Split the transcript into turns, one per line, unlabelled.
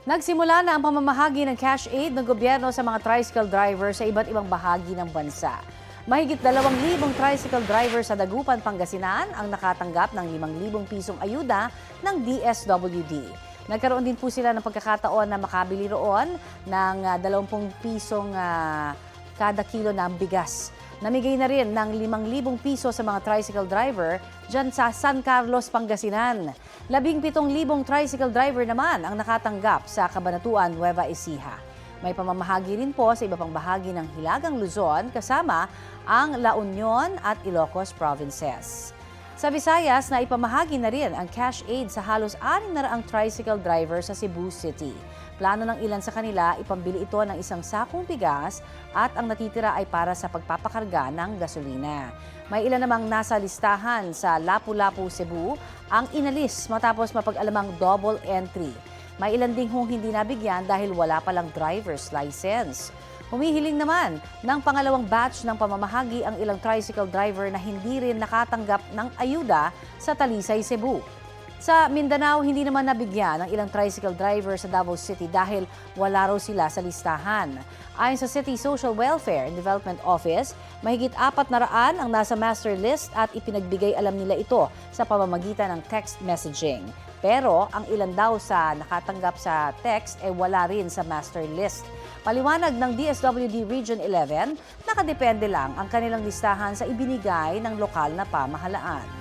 Nagsimula na ang pamamahagi ng cash aid ng gobyerno sa mga tricycle driver sa iba't ibang bahagi ng bansa. Mahigit 2,000 tricycle driver sa Dagupan, Pangasinan ang nakatanggap ng 5,000 pisong ayuda ng DSWD. Nagkaroon din po sila ng pagkakataon na makabili roon ng 20 pisong kada kilo ng bigas. Namigay na rin ng 5,000 piso sa mga tricycle driver dyan sa San Carlos, Pangasinan. 17,000 tricycle driver naman ang nakatanggap sa Cabanatuan, Nueva Ecija. May pamamahagi rin po sa iba pang bahagi ng Hilagang Luzon kasama ang La Union at Ilocos provinces. Sa Visayas, na ipamahagi na rin ang cash aid sa halos 600 tricycle driver sa Cebu City. Plano ng ilan sa kanila, ipambili ito ng isang sakong bigas at ang natitira ay para sa pagpapakarga ng gasolina. May ilan namang nasa listahan sa Lapu-Lapu, Cebu ang inalis matapos mapag-alamang double entry. May ilan ding hindi nabigyan dahil wala palang driver's license. Humihiling naman ng pangalawang batch ng pamamahagi ang ilang tricycle driver na hindi rin nakatanggap ng ayuda sa Talisay, Cebu. Sa Mindanao, hindi naman nabigyan ng ilang tricycle driver sa Davao City dahil wala raw sila sa listahan. Ayon sa City Social Welfare and Development Office, mahigit 400 ang nasa master list at ipinagbigay alam nila ito sa pamamagitan ng text messaging. Pero ang ilan daw sa nakatanggap sa text ay wala rin sa master list. Paliwanag ng DSWD Region 11, nakadepende lang ang kanilang listahan sa ibinigay ng lokal na pamahalaan.